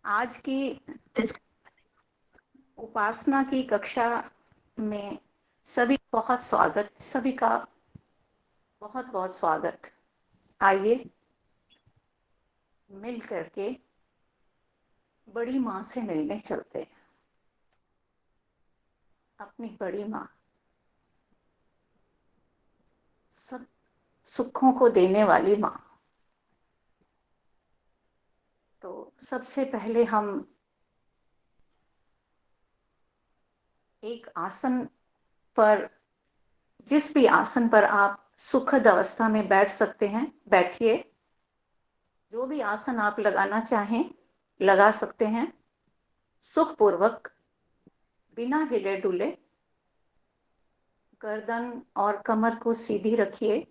आज की उपासना की कक्षा में सभी बहुत स्वागत, सभी का बहुत बहुत स्वागत। आइए मिल करके बड़ी माँ से मिलने चलते हैं। अपनी बड़ी माँ सब सुखों को देने वाली माँ। तो सबसे पहले हम एक आसन पर, जिस भी आसन पर आप सुखद अवस्था में बैठ सकते हैं, बैठिए। जो भी आसन आप लगाना चाहें लगा सकते हैं। सुखपूर्वक, बिना हिले डुले गर्दन और कमर को सीधी रखिए।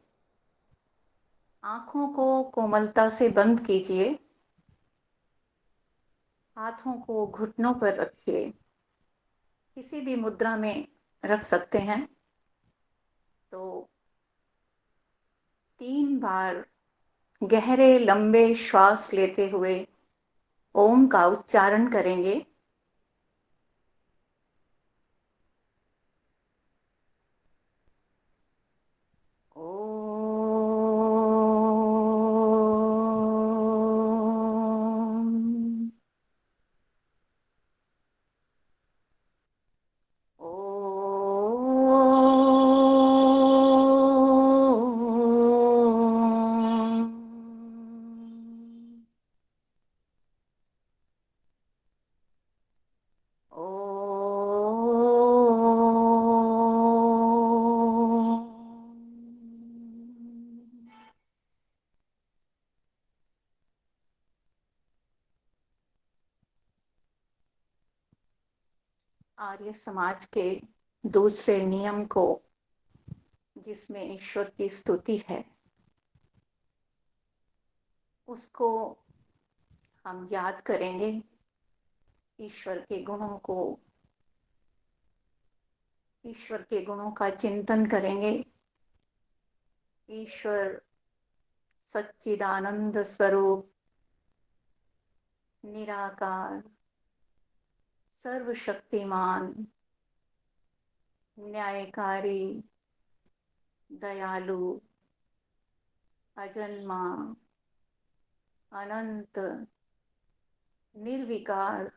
आंखों को कोमलता से बंद कीजिए। हाथों को घुटनों पर रखिए। किसी भी मुद्रा में रख सकते हैं। तो 3 बार गहरे लंबे श्वास लेते हुए ओम का उच्चारण करेंगे। ओम। आर्य समाज के दूसरे नियम को, जिसमें ईश्वर की स्तुति है, उसको हम याद करेंगे। ईश्वर के गुणों को, ईश्वर के गुणों का चिंतन करेंगे। ईश्वर सच्चिदानंद स्वरूप, निराकार, सर्वशक्तिमान, न्यायकारी, दयालु, अजन्मा, अनंत, निर्विकार,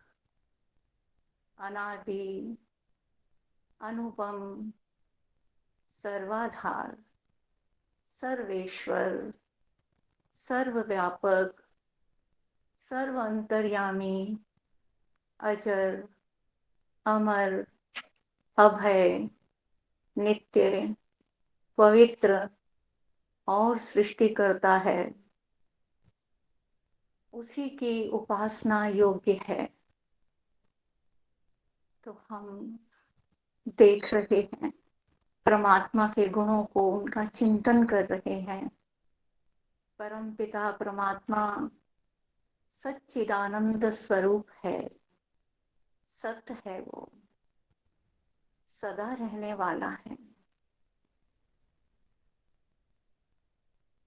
अनादि, अनुपम, सर्वाधार, सर्वेश्वर, सर्वव्यापक, सर्व अंतर्यामी, अजर, अमर, अभय, नित्य, पवित्र और सृष्टि करता है। उसी की उपासना योग्य है। तो हम देख रहे हैं, परमात्मा के गुणों को, उनका चिंतन कर रहे हैं। परम पिता परमात्मा सच्चिदानंद स्वरूप है। सत्य है वो, सदा रहने वाला है।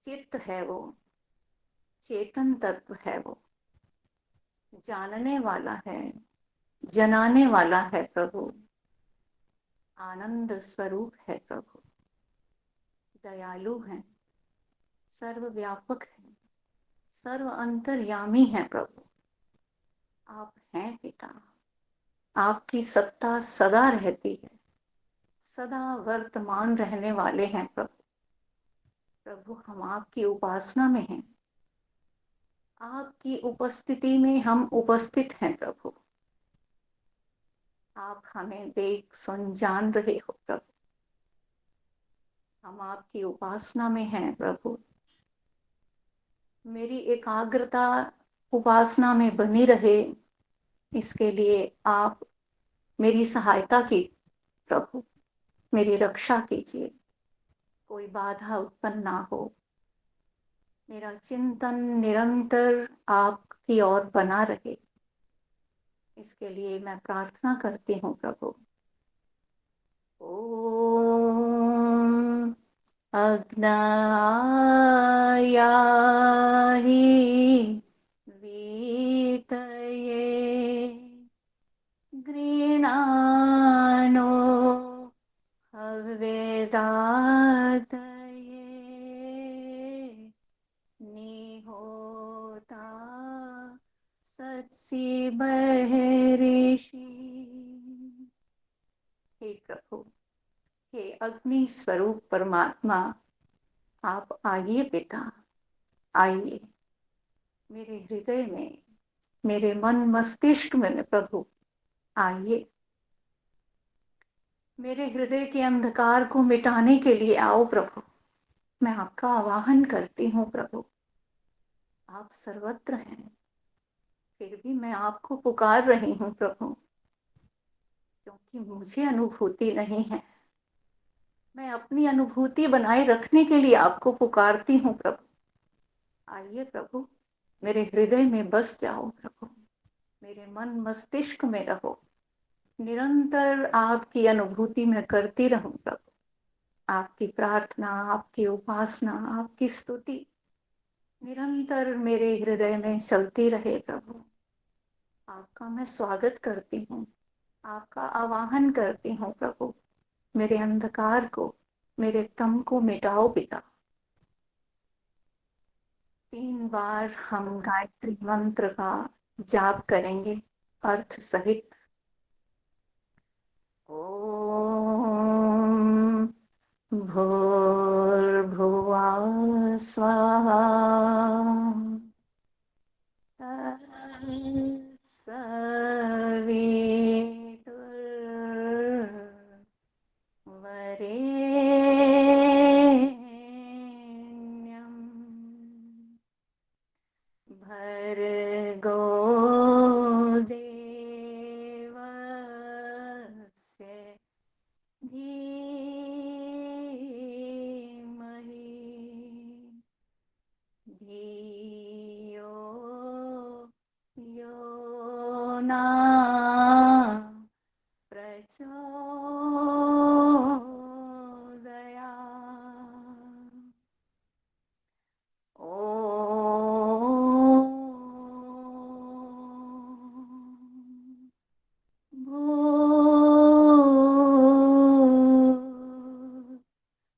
चित्त है वो, चेतन तत्व है वो, जानने वाला है, जनाने वाला है प्रभु। आनंद स्वरूप है प्रभु। दयालु है, सर्वव्यापक है, सर्व अंतर्यामी है प्रभु। आप हैं पिता। आपकी सत्ता सदा रहती है, सदा वर्तमान रहने वाले हैं प्रभु। प्रभु, हम आपकी उपासना में हैं। आपकी उपस्थिति में हम उपस्थित हैं प्रभु। आप हमें देख सुन जान रहे हो प्रभु। हम आपकी उपासना में हैं प्रभु। मेरी एकाग्रता उपासना में बनी रहे, इसके लिए आप मेरी सहायता की प्रभु। मेरी रक्षा कीजिए, कोई बाधा उत्पन्न ना हो। मेरा चिंतन निरंतर आपकी ओर बना रहे, इसके लिए मैं प्रार्थना करती हूँ प्रभु। ओम अग्नायाहि विद्महे गृणानो हव्यदातये निहोता सत्सि बहिर्षि। हे प्रभु, हे अग्नि स्वरूप परमात्मा, आप आइए पिता, आइए मेरे हृदय में, मेरे मन मस्तिष्क में प्रभु आइए। मेरे हृदय के अंधकार को मिटाने के लिए आओ प्रभु। मैं आपका आवाहन करती हूँ प्रभु। आप सर्वत्र हैं, फिर भी मैं आपको पुकार रही हूँ प्रभु, क्योंकि मुझे अनुभूति नहीं है। मैं अपनी अनुभूति बनाए रखने के लिए आपको पुकारती हूँ प्रभु। आइए प्रभु, मेरे हृदय में बस जाओ प्रभु, मेरे मन मस्तिष्क में रहो। निरंतर आपकी अनुभूति में करती रहूं प्रभु। आपकी प्रार्थना, आपकी उपासना, आपकी स्तुति निरंतर मेरे हृदय में चलती रहे प्रभु। आपका मैं स्वागत करती हूँ, आपका आवाहन करती हूँ प्रभु। मेरे अंधकार को, मेरे तम को मिटाओ पिता। 3 बार हम गायत्री मंत्र का जाप करेंगे अर्थ सहित। ओम भूर्भुवः स्वः तत्सवितुर्वरेण्यं भर्गो देवस्य धीमहि धियो यो नः प्रचोदयात्।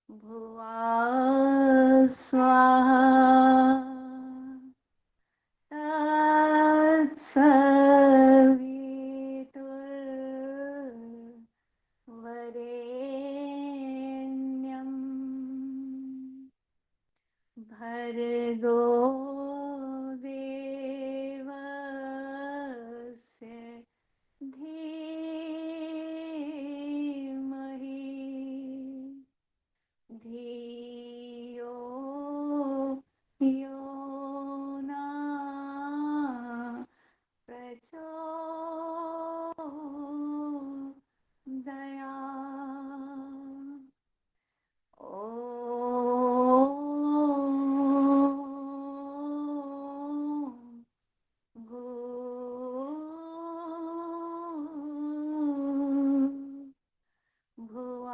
भुवः स्वः तत्सवितुर्वरेण्यं भर्गो देवस्य धीमहि धियो यो नः प्रचोदयात्। ॐ भुवः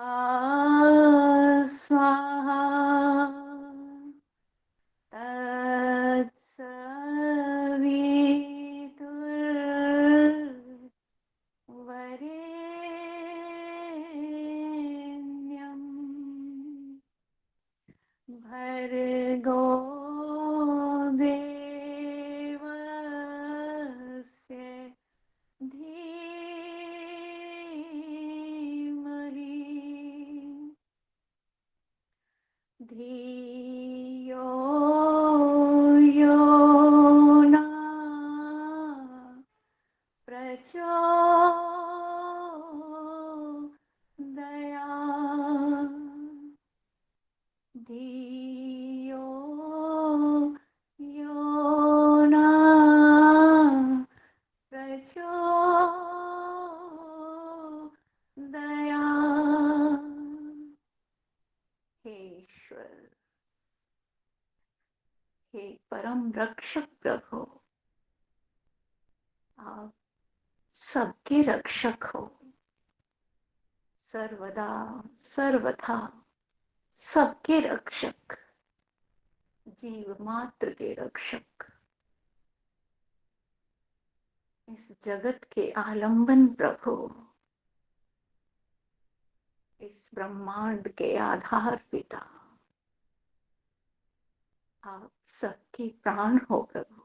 स्वः तत्सवितुर्वरेण्यं भर्गो देवस्य धीमहि धियो यो नः प्रचोदयात्। धियो यो नः प्रचोदयात्। हे ईश्वर, हे परम रक्षक प्रभु, आप सबके रक्षक हो, सर्वदा सर्वथा सबके रक्षक, जीव मात्र के रक्षक। इस जगत के आलंबन प्रभु, इस ब्रह्मांड के आधार पिता, आप सबके प्राण हो प्रभु,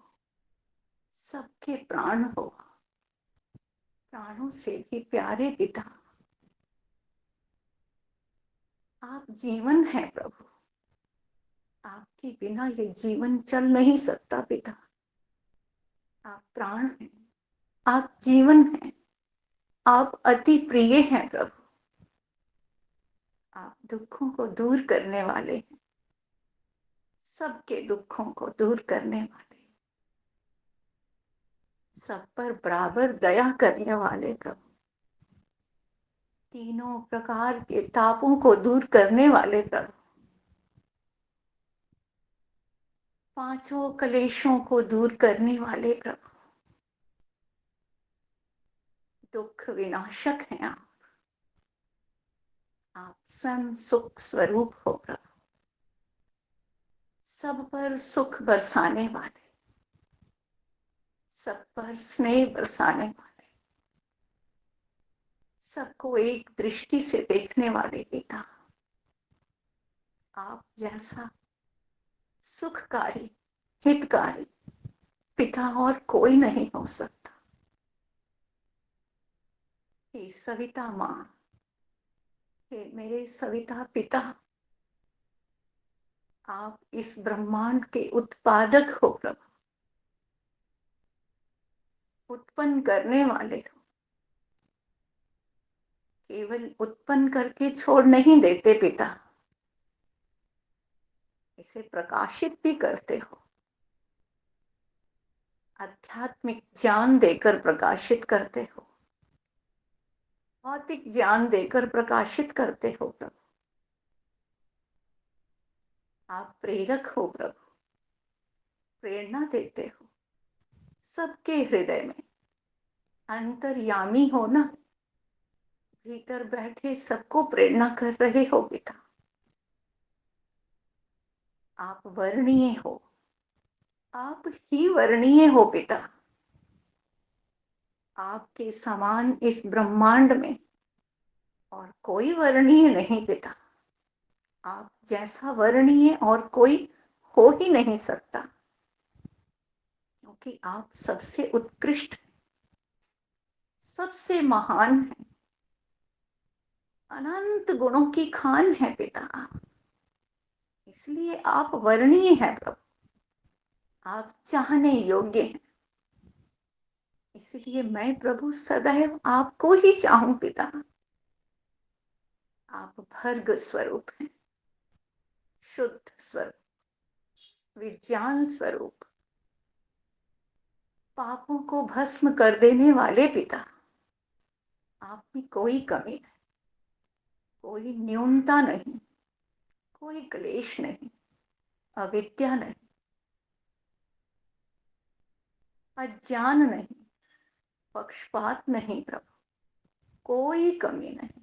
सबके प्राण हो, प्राणों से भी प्यारे पिता, आप जीवन हैं प्रभु, आपके बिना ये जीवन चल नहीं सकता पिता। आप प्राण हैं, आप जीवन हैं, आप अति प्रिय हैं प्रभु, आप दुखों को दूर करने वाले हैं, सबके दुखों को दूर करने वाले, सब पर बराबर दया करने वाले प्रभु, तीनों प्रकार के तापों को दूर करने वाले प्रभु, पांचों कलेशों को दूर करने वाले प्रभु, दुख विनाशक हैं आप स्वयं सुख स्वरूप हो प्रभु, सब पर सुख बरसाने वाले, सब पर स्नेह बरसाने वाले, सबको एक दृष्टि से देखने वाले पिता, आप जैसा सुखकारी हितकारी पिता और कोई नहीं हो सकता। हे सविता माँ, हे मेरे सविता पिता, आप इस ब्रह्मांड के उत्पादक हो प्रभु, उत्पन्न करने वाले हो, केवल उत्पन्न करके छोड़ नहीं देते पिता, इसे प्रकाशित भी करते हो, आध्यात्मिक ज्ञान देकर प्रकाशित करते हो, भौतिक ज्ञान देकर प्रकाशित करते हो प्रभु, आप प्रेरक हो प्रभु, प्रेरणा देते हो, सबके हृदय में अंतर्यामी हो ना, भीतर बैठे सबको प्रेरणा कर रहे हो पिता, आप वर्णीय हो, आप ही वर्णीय हो पिता, आपके समान इस ब्रह्मांड में और कोई वर्णीय नहीं पिता, आप जैसा वर्णीय और कोई हो ही नहीं सकता, क्योंकि आप सबसे उत्कृष्ट, सबसे महान है, अनंत गुणों की खान है पिता, इसलिए आप वर्णीय हैं प्रभु, आप चाहने योग्य हैं, इसलिए मैं प्रभु सदैव आपको ही चाहूं पिता, आप भर्ग स्वरूप हैं, शुद्ध स्वरूप, विज्ञान स्वरूप, पापों को भस्म कर देने वाले पिता, आप में कोई कमी नहीं, कोई न्यूनता नहीं, कोई क्लेश नहीं, अविद्या नहीं, अज्ञान नहीं, पक्षपात नहीं प्रभु, कोई कमी नहीं,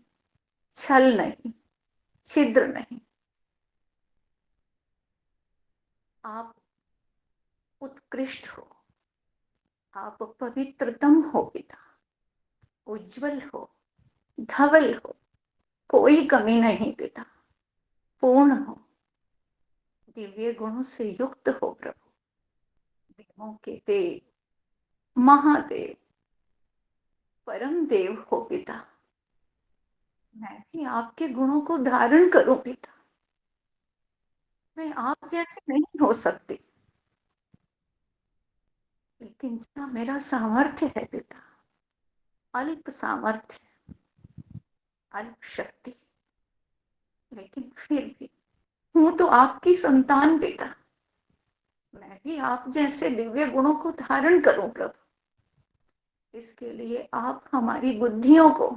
छल नहीं, छिद्र नहीं, आप उत्कृष्ट हो, आप पवित्रतम हो पिता, उज्जवल हो, धवल हो, कोई कमी नहीं पिता, पूर्ण हो, दिव्य गुणों से युक्त हो प्रभु, देवों के देव, महादेव, परम देव हो पिता, मैं भी आपके गुणों को धारण करूं पिता, मैं आप जैसे नहीं हो सकती, लेकिन जहाँ मेरा सामर्थ्य है पिता, अल्प सामर्थ्य, अल्प शक्ति, लेकिन फिर भी हूं तो आपकी संतान पिता, मैं भी आप जैसे दिव्य गुणों को धारण करूं प्रभु, इसके लिए आप हमारी बुद्धियों को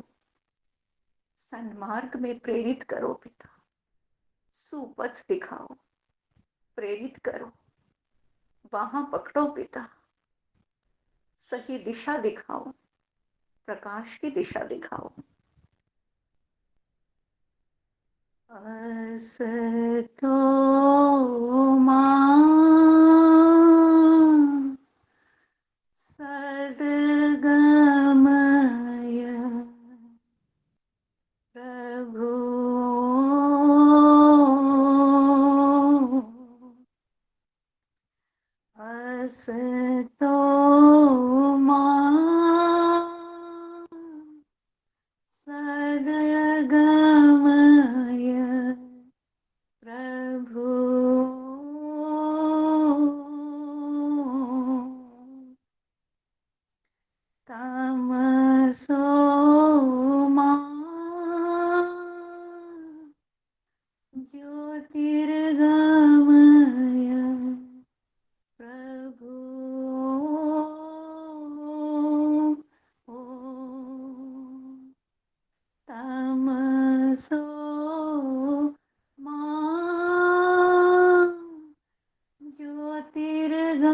सन्मार्ग में प्रेरित करो पिता, सुपथ दिखाओ, प्रेरित करो, वहां पकड़ो पिता, सही दिशा दिखाओ, प्रकाश की दिशा दिखाओ। असतो मा सद्गमया तमसो मा ज्योतिर्गमय प्रभु तमसो मा ज्योतिर्गमय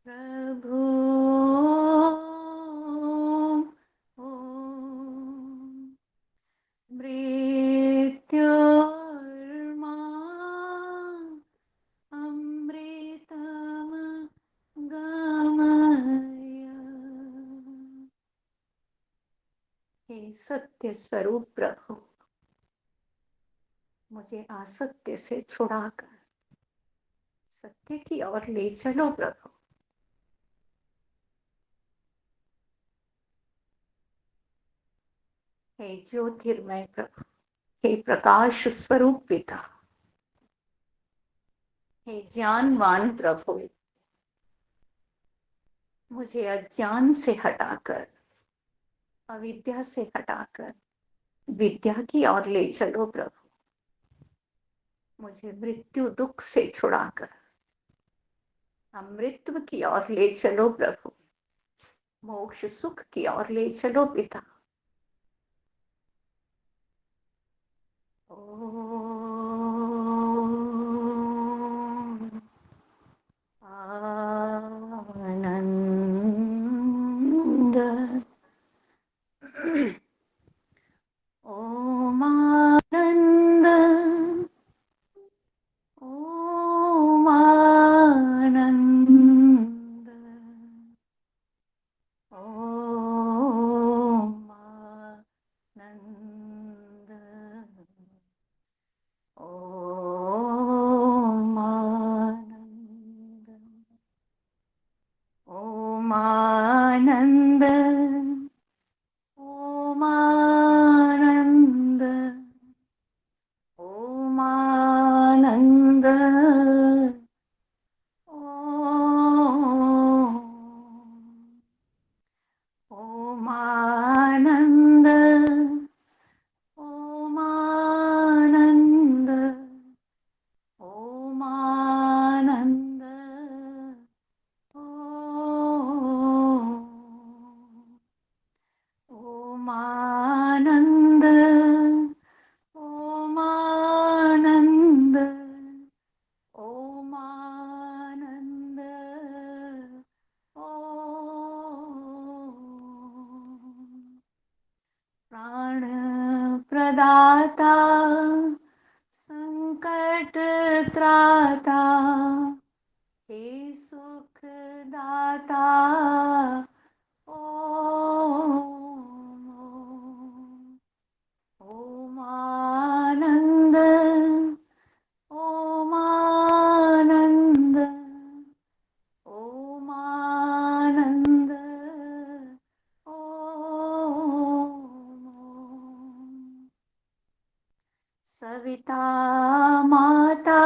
प्रभु मृत्योर्मा अमृतम गमय। हे सत्य स्वरूप प्रभु, मुझे असत्य से छुड़ाकर सत्य की ओर ले चलो प्रभु। हे ज्योतिर्मय प्रभु, हे प्रकाश स्वरूप पिता, हे ज्ञानवान प्रभु, मुझे अज्ञान से हटाकर, अविद्या से हटाकर विद्या की ओर ले चलो प्रभु। मुझे मृत्यु दुख से छुड़ाकर अमृतत्व की ओर ले चलो प्रभु। मोक्ष सुख की ओर ले चलो पिता। आनंद ओम आनंद ओम आनंद ओम आनंद ओम आनंद ओम आनंद ओम आनंद ओम आनंद ओम आनंद ओम आनंद ओम आनंद ओम आनंद ओम आनंद ओम आनंद प्राण प्रदाता संकट त्राता हे सुख दाता ओम ओम आनंद ओम आनंद ओम आनंद ओम सविता माता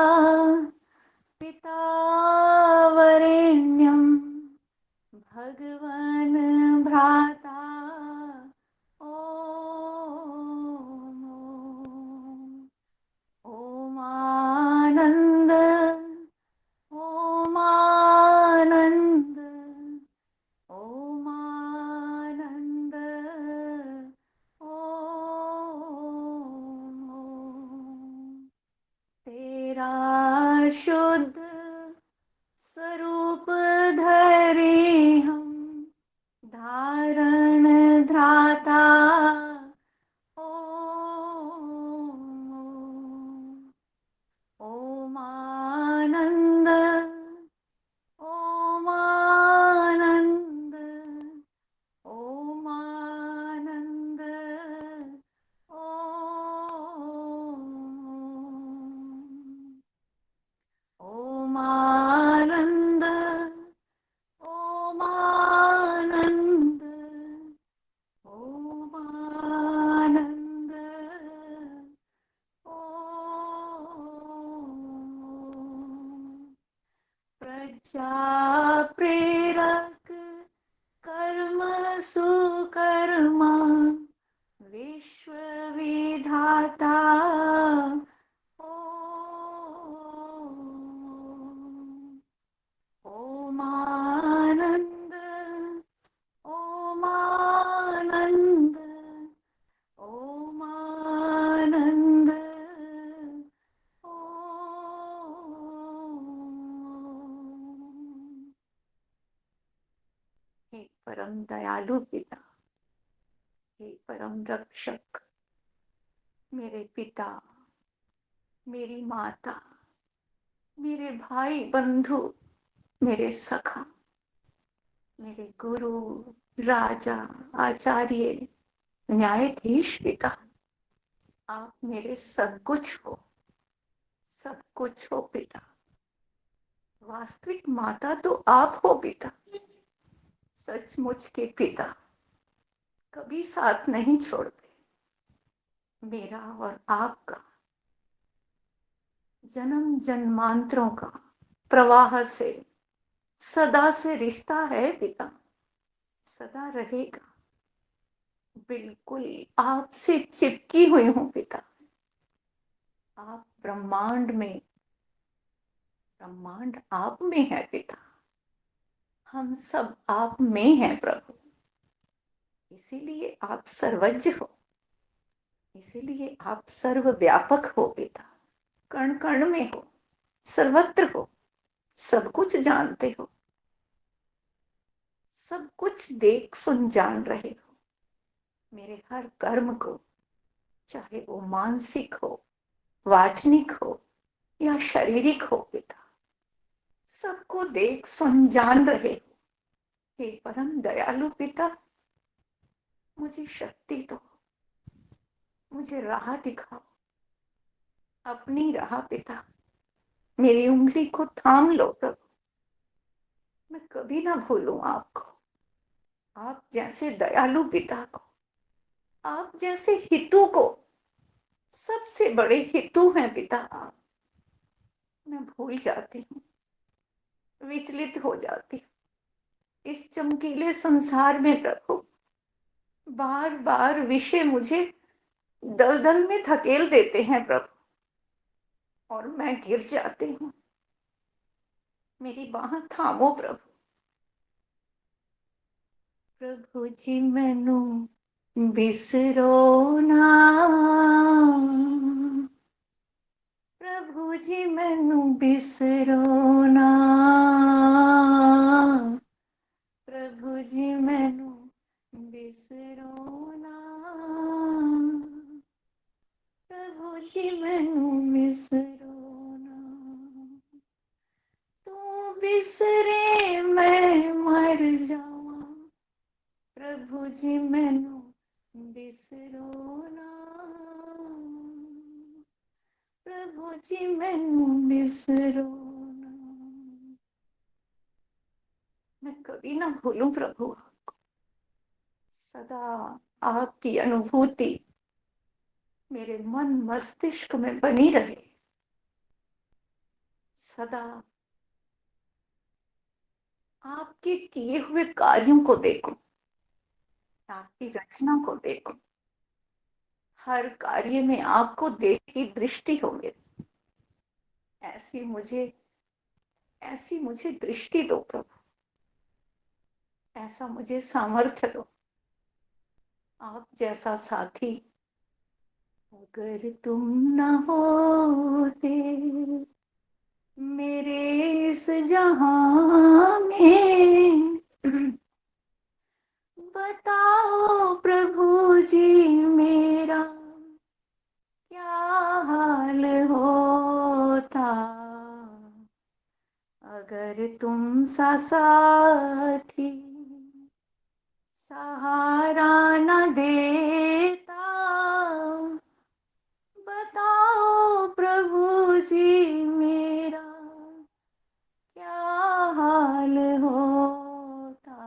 पिता वरेण्यं भगवन भ्राता ओम ओम आनंद ओम आनंद ओम आनंद ओम तेरा शुद्ध स्वरूप धरे हम विश्वकर्मा विश्व विधाता ओम आनंद ओम आनंद ओम आनंद हे परम दयालु पिता, हे परम रक्षक, मेरे पिता, मेरी माता, मेरे भाई बंधु, मेरे सखा, मेरे गुरु, राजा, आचार्य, न्यायाधीश पिता, आप मेरे सब कुछ हो, सब कुछ हो पिता। वास्तविक माता तो आप हो पिता, सचमुच के पिता, कभी साथ नहीं छोड़ते। मेरा और आपका जन्म जन्मांतरों का प्रवाह से सदा से रिश्ता है पिता, सदा रहेगा। बिल्कुल आपसे चिपकी हुई हूं पिता। आप ब्रह्मांड में, ब्रह्मांड आप में है पिता, हम सब आप में हैं प्रभु। इसीलिए आप सर्वज्ञ हो, इसीलिए आप सर्वव्यापक हो पिता, कण कण में हो, सर्वत्र हो, सब कुछ जानते हो, सब कुछ देख सुन जान रहे हो। मेरे हर कर्म को, चाहे वो मानसिक हो, वाचनिक हो या शारीरिक हो पिता, सबको देख सुन जान रहे हो। हे परम दयालु पिता, मुझे शक्ति दो, मुझे राह दिखाओ, अपनी राह पिता। मेरी उंगली को थाम लो प्रभु, मैं कभी ना भूलूं आपको, आप जैसे दयालु पिता को, आप जैसे हितू को, सबसे बड़े हितू हैं पिता आप। मैं भूल जाती हूँ, विचलित हो जाती हूँ इस चमकीले संसार में प्रभु। बार बार विषय मुझे दलदल में धकेल देते हैं प्रभु, और मैं गिर जाती हूँ। मेरी बाह थामो प्रभु। प्रभु जी मैनू बिसरो ना, प्रभु जी मैनू बिसरो ना, प्रभु जी मैनू बिसरो ना, प्रभु जी मैनू बिसरो ना। तू बिसरे मैं मर जावा, प्रभु जी मैनू बिसरो ना, प्रभु जी मैनू बिसरो ना। मैं कभी ना भूलूं प्रभु आपको, सदा आपकी अनुभूति मेरे मन मस्तिष्क में बनी रहे, सदा आपके किए हुए कार्यों को देखूं, आपकी रचना को देखूं, हर कार्य में आपको देख की दृष्टि हो मेरी। ऐसी मुझे, ऐसी मुझे दृष्टि दो प्रभु, ऐसा मुझे सामर्थ्य दो। आप जैसा साथी अगर तुम न होते मेरे इस जहां में, बताओ प्रभु जी मेरा क्या हाल होता, अगर तुम सा साथी सहारा न देता। बताओ प्रभु जी मेरा क्या हाल होता,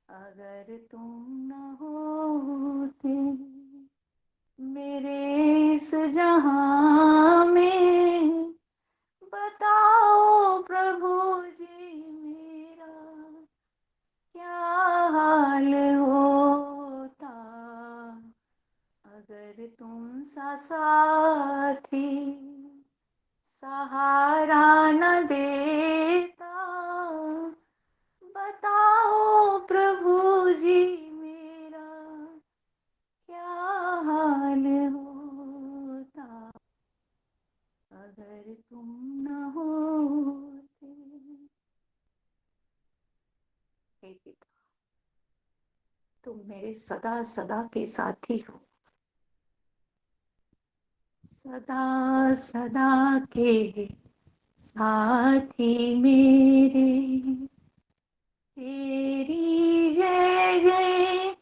अगर तुम न होते मेरे इस जहां में। बताओ प्रभु जी मेरा क्या हाल साथी सहारा न देता, बताओ प्रभु जी मेरा क्या हाल होता अगर तुम न होते। हे पिता, तुम मेरे सदा सदा के साथी हो, सदा सदा के साथी मेरे। तेरी जय जय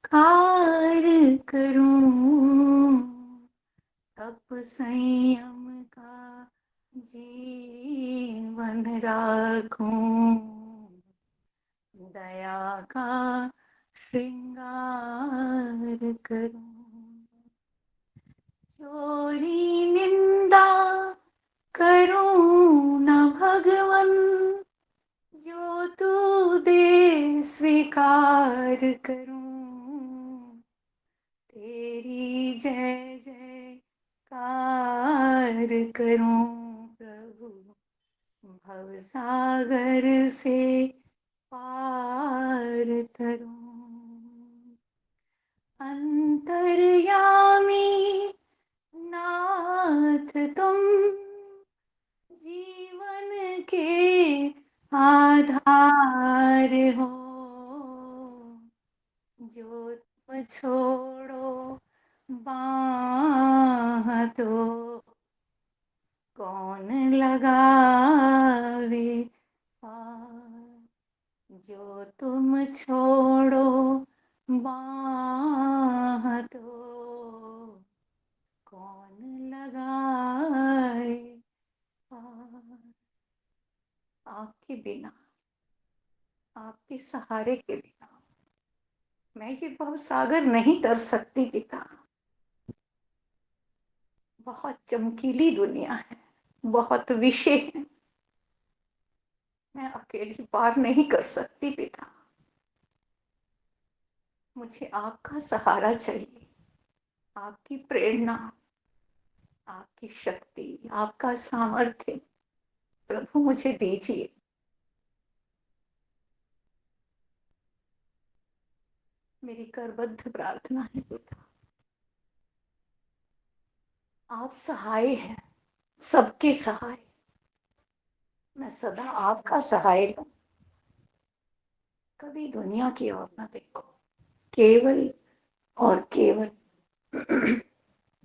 कार करूं, तप संयम का जीवन राखूं, दया का श्रृंगार करूं। चोरी निंदा करूं न भगवन, जो तू दे स्वीकार करूं। तेरी जय जयकार करूं प्रभु, भवसागर से पार तरूं। अंतर्यामी नाथ तुम, जीवन के आधार हो, जो तुम छोड़ो बाह तो कौन लगावे पार, जो तुम छोड़ो बाह तो कौन लगाए पार। आपके बिना, आपके सहारे के बिना मैं ये भव सागर नहीं तर सकती पिता। बहुत चमकीली दुनिया है, बहुत विषय है, मैं अकेली पार नहीं कर सकती पिता। मुझे आपका सहारा चाहिए, आपकी प्रेरणा, आपकी शक्ति, आपका सामर्थ्य प्रभु मुझे दीजिए। मेरी करबद्ध प्रार्थना है पिता, आप सहाय हैं, सबके सहाय। मैं सदा आपका सहाय लूं, कभी दुनिया की ओर न देखो, केवल और केवल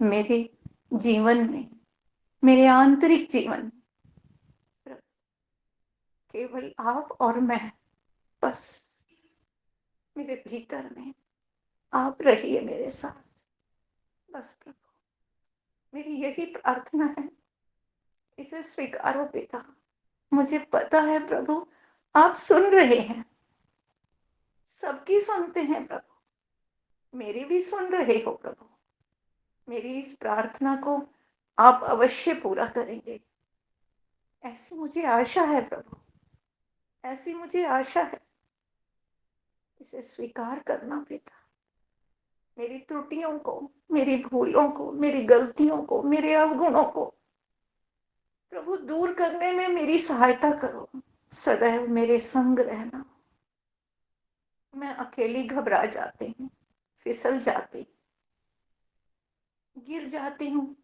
मेरे जीवन में, मेरे आंतरिक जीवन में केवल आप और मैं, बस मेरे भीतर में आप रहिए मेरे साथ, बस प्रभु मेरी यही प्रार्थना है, इसे स्वीकारो पिता। मुझे पता है प्रभु आप सुन रहे हैं, सबकी सुनते हैं प्रभु, मेरी भी सुन रहे हो प्रभु। मेरी इस प्रार्थना को आप अवश्य पूरा करेंगे, ऐसी मुझे आशा है प्रभु, ऐसी मुझे आशा है। इसे स्वीकार करना पिता, मेरी त्रुटियों को, मेरी भूलों को, मेरी गलतियों को, मेरे अवगुणों को प्रभु दूर करने में मेरी सहायता करो। सदैव मेरे संग रहना। मैं अकेली घबरा जाती हूँ, फिसल जाती, गिर जाती हूँ,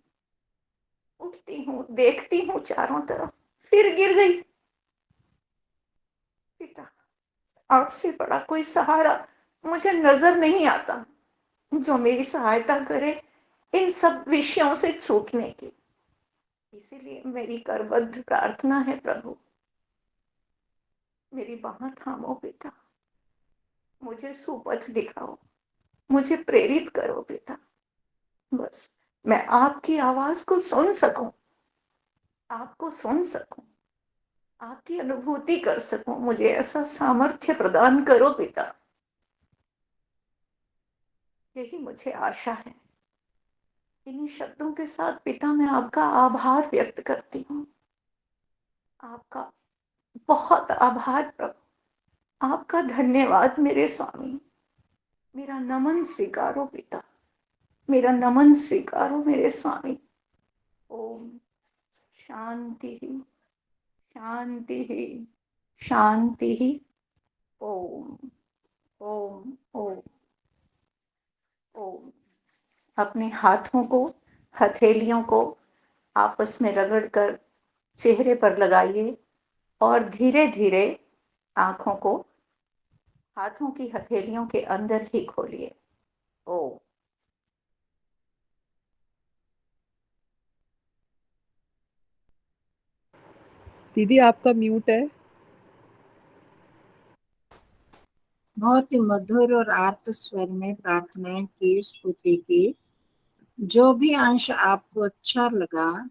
उठती हूँ, देखती हूँ चारों तरफ, फिर गिर गई। पिता, आपसे बड़ा कोई सहारा मुझे नजर नहीं आता जो मेरी सहायता करे इन सब विषयों से छूटने की। इसीलिए मेरी करबद्ध प्रार्थना है प्रभु, मेरी बाह थामो पिता, मुझे सुपथ दिखाओ, मुझे प्रेरित करो पिता। बस मैं आपकी आवाज को सुन सकूं, आपको सुन सकूं, आपकी अनुभूति कर सकूं। मुझे ऐसा सामर्थ्य प्रदान करो पिता, यही मुझे आशा है। इन्हीं शब्दों के साथ पिता मैं आपका आभार व्यक्त करती हूँ, आपका बहुत आभार प्रभु, आपका धन्यवाद मेरे स्वामी। मेरा नमन स्वीकारो पिता, मेरा नमन स्वीकारो मेरे स्वामी। ओम शांति ही, शांति ही, शांति ही। ओम ओम ओम ओम। अपने हाथों को, हथेलियों को आपस में रगड़कर चेहरे पर लगाइए और धीरे धीरे आंखों को हाथों की हथेलियों के अंदर ही खोलिए। ओम। दीदी आपका म्यूट है। बहुत ही मधुर और आर्त स्वर में प्रार्थनाएं की, स्तुति की। जो भी अंश आपको अच्छा लगा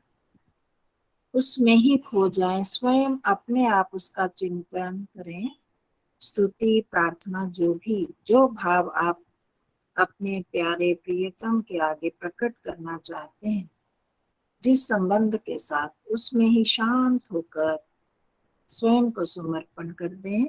उसमें ही खो जाएं, स्वयं अपने आप उसका चिंतन करें। स्तुति, प्रार्थना, जो भाव आप अपने प्यारे प्रियतम के आगे प्रकट करना चाहते हैं, जिस संबंध के साथ, उसमें ही शांत होकर स्वयं को समर्पण कर दें।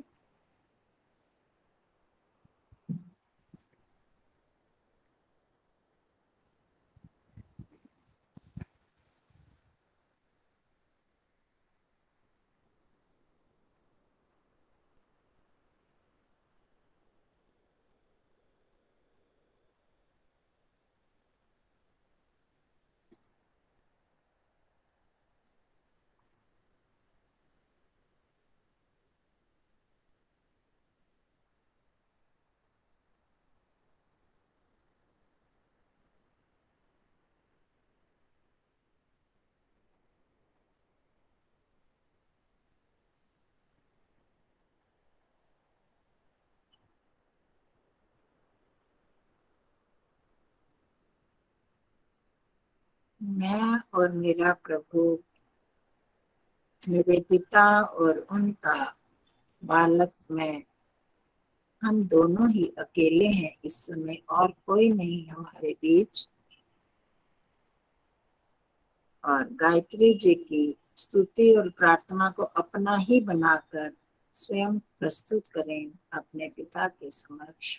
मैं और मेरा प्रभु, मेरे पिता और उनका बालक मैं, हम दोनों ही अकेले हैं इस समय, और कोई नहीं हमारे बीच। और गायत्री जी की स्तुति और प्रार्थना को अपना ही बनाकर स्वयं प्रस्तुत करें अपने पिता के समक्ष।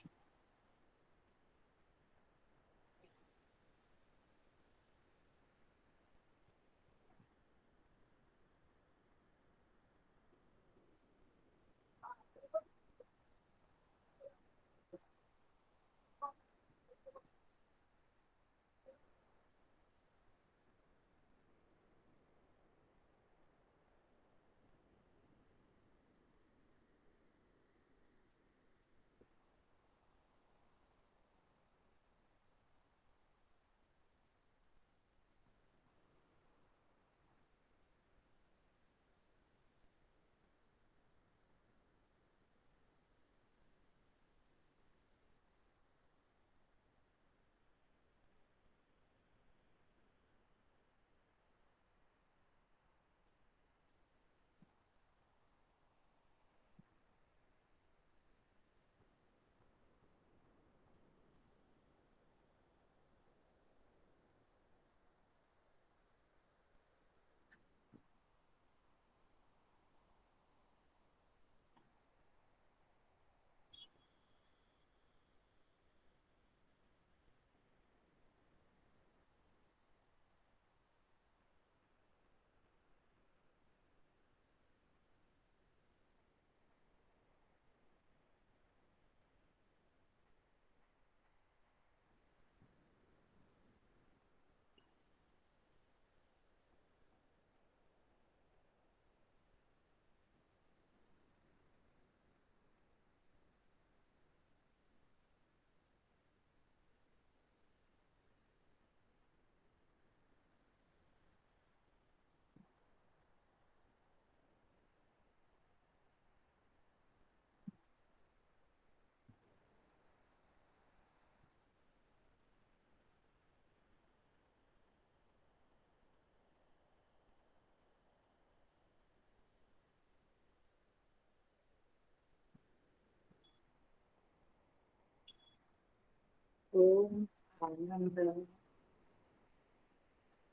ओम। आनंद,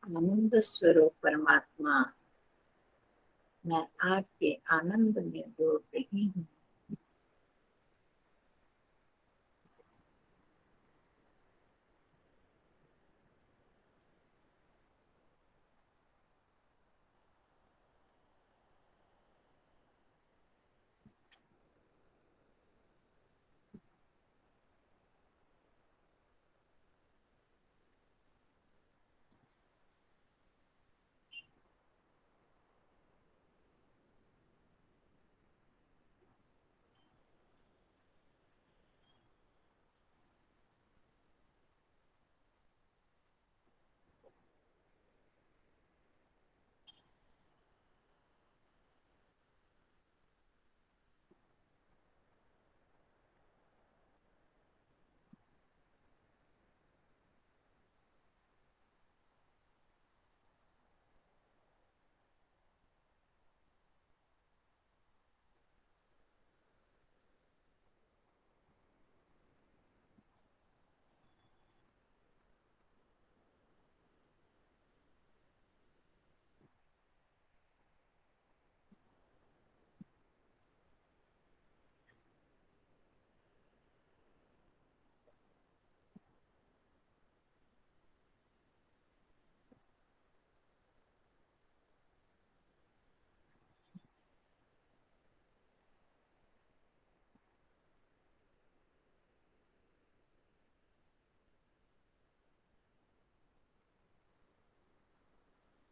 आनंद स्वरूप परमात्मा, मैं आपके आनंद में डूब रही हूँ।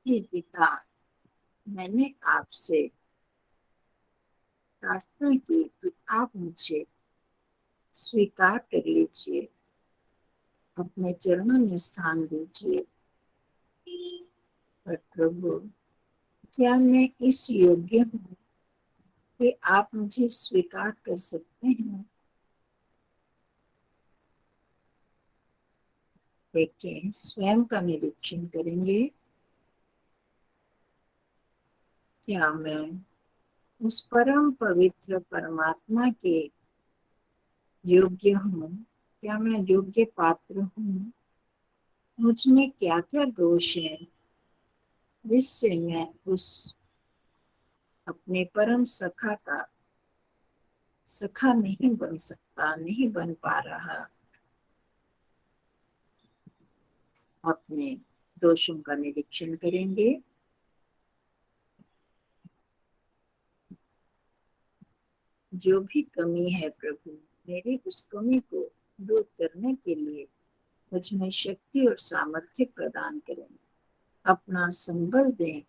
हे पिता, मैंने आपसे प्रार्थना की कि आप मुझे स्वीकार कर लीजिए, अपने चरणों में स्थान दीजिए। पर प्रभु, क्या मैं इस योग्य हूँ कि आप मुझे स्वीकार कर सकते हैं? देखें, स्वयं का निरीक्षण करेंगे। क्या मैं उस परम पवित्र परमात्मा के योग्य हूँ? क्या मैं योग्य पात्र हूँ? मुझ में क्या क्या दोष है जिससे मैं उस अपने परम सखा का सखा नहीं बन सकता, नहीं बन पा रहा? अपने दोषों का निरीक्षण करेंगे। जो भी कमी है प्रभु, मेरी उस कमी को दूर करने के लिए मुझ में शक्ति और सामर्थ्य प्रदान करें, अपना संबल दें।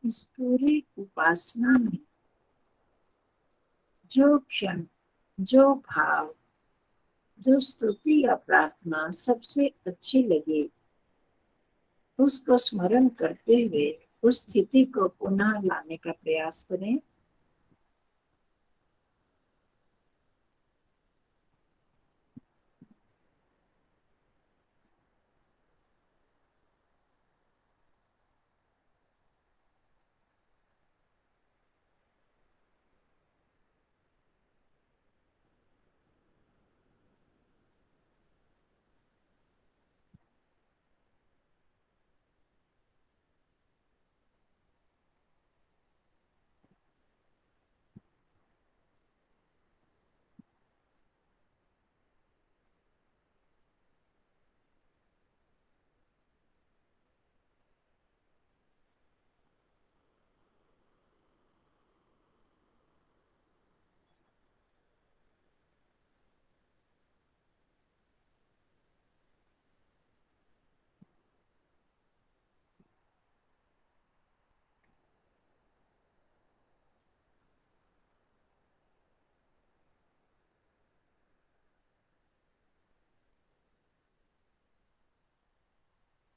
इस पूरी उपासना में जो क्षण, जो भाव, जो स्तुति या प्रार्थना सबसे अच्छी लगे, उसको स्मरण करते हुए उस स्थिति को पुनः लाने का प्रयास करें।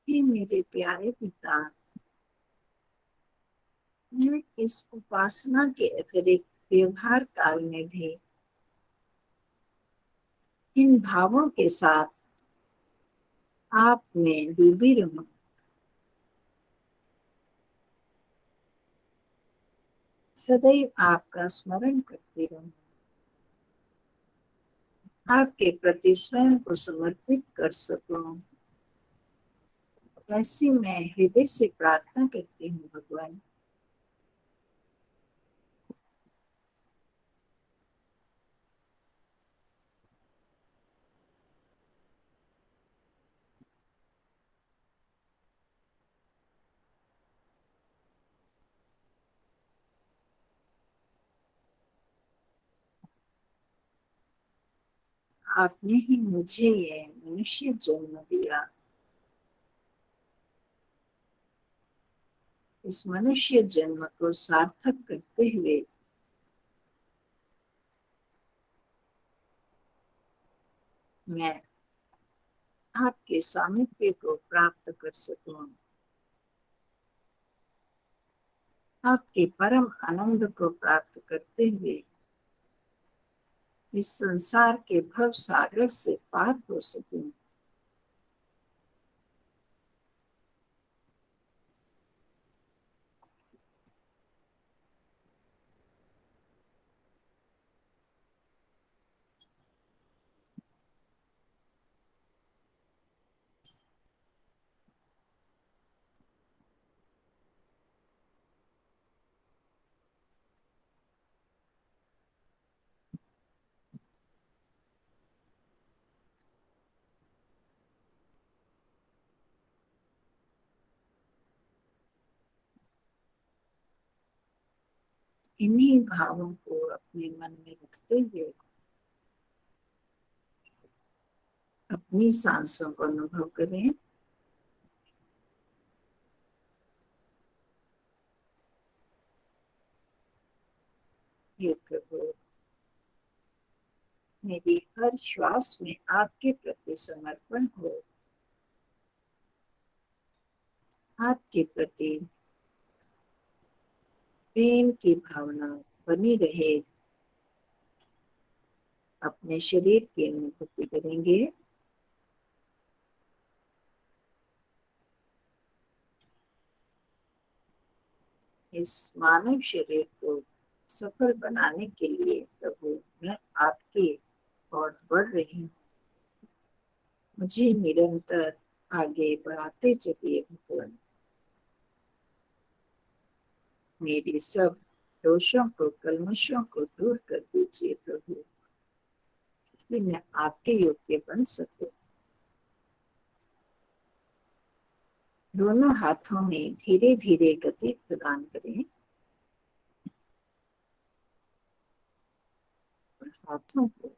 हे मेरे प्यारे पिता, मैं इस उपासना के अतिरिक्त व्यवहार काल में भी इन भावों के साथ आप में डूबी रहूं। सदैव आपका स्मरण करती रहूं, आपके प्रति स्वयं को समर्पित कर सकूं। ऐसी मैं हृदय से प्रार्थना करती हूँ भगवान। आपने ही मुझे ये मनुष्य जन्म दिया। इस मनुष्य जन्म को सार्थक करते हुए मैं आपके सामिप्य को प्राप्त कर सकूं, आपके परम आनंद को प्राप्त करते हुए इस संसार के भव सागर से पार हो सकूं। इन्हीं भावों को अपने मन में रखते हुए अपनी सांसों को अनुभव करें। हे प्रभु, मेरी हर श्वास में आपके प्रति समर्पण हो, आपके प्रति प्रेम की भावना बनी रहे। अपने शरीर की अनुभूति करेंगे। इस मानव शरीर को सफल बनाने के लिए प्रभु मैं आपकी ओर बढ़ रही हूँ। मुझे निरंतर आगे बढ़ाते चलिए भगवान। मेरी सब दोषों को, कल्मशों को दूर कर दीजिए प्रभु, कि मैं आपके योग्य बन सकूं। दोनों हाथों में धीरे धीरे गति प्रदान करें और हाथों को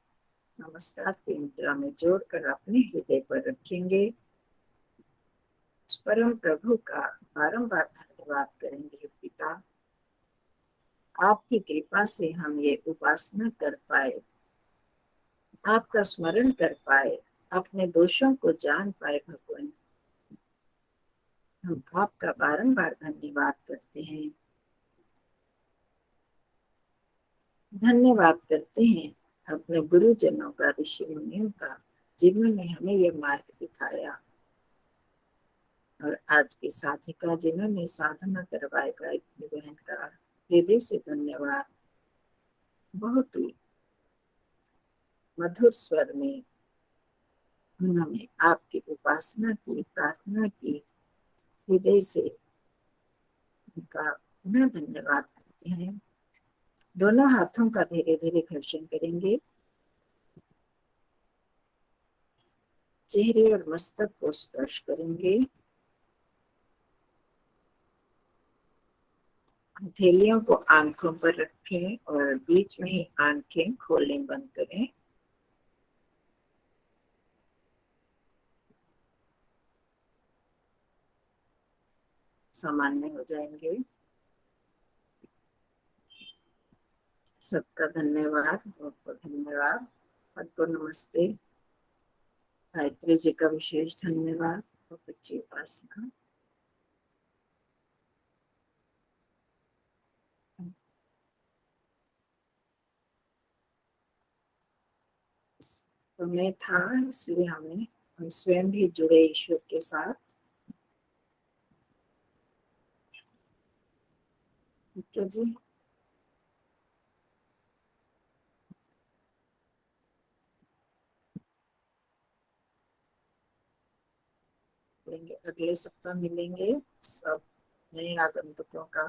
नमस्कार की मुद्रा में जोड़कर अपने हृदय पर रखेंगे। परम प्रभु का बारंबार धन्यवाद करेंगे। पिता, आपकी कृपा से हम ये उपासना कर पाए, आपका स्मरण कर पाए, अपने दोषों को जान पाए। भगवान, हम आपका बारंबार धन्यवाद करते हैं। धन्यवाद करते हैं अपने गुरुजनों का, ऋषि मुनियों का, जिन्होंने हमें यह मार्ग दिखाया, और आज की साथिका जिन्होंने साधना करवाए। गायत्री बहन का हृदय से धन्यवाद। बहुत ही मधुर स्वर में उन्होंने आपकी उपासना की, प्रार्थना की। हृदय से उनका पुनः धन्यवाद करते हैं। दोनों हाथों का धीरे धीरे घर्षण करेंगे। चेहरे और मस्तक को स्पर्श करेंगे। हथेलियों को आंखों पर रखें और बीच में ही आंखें खोलने बंद करें। सामान्य हो जाएंगे। सबका धन्यवाद, बहुत बहुत धन्यवाद। सबको नमस्ते। गायत्री जी का विशेष धन्यवाद। बहुत अच्छी उपासना। समय था, इसलिए हम स्वयं भी जुड़े ईश्वर के साथ। ठीक है जी। अगले सप्ताह मिलेंगे सब नए आगंतुकों का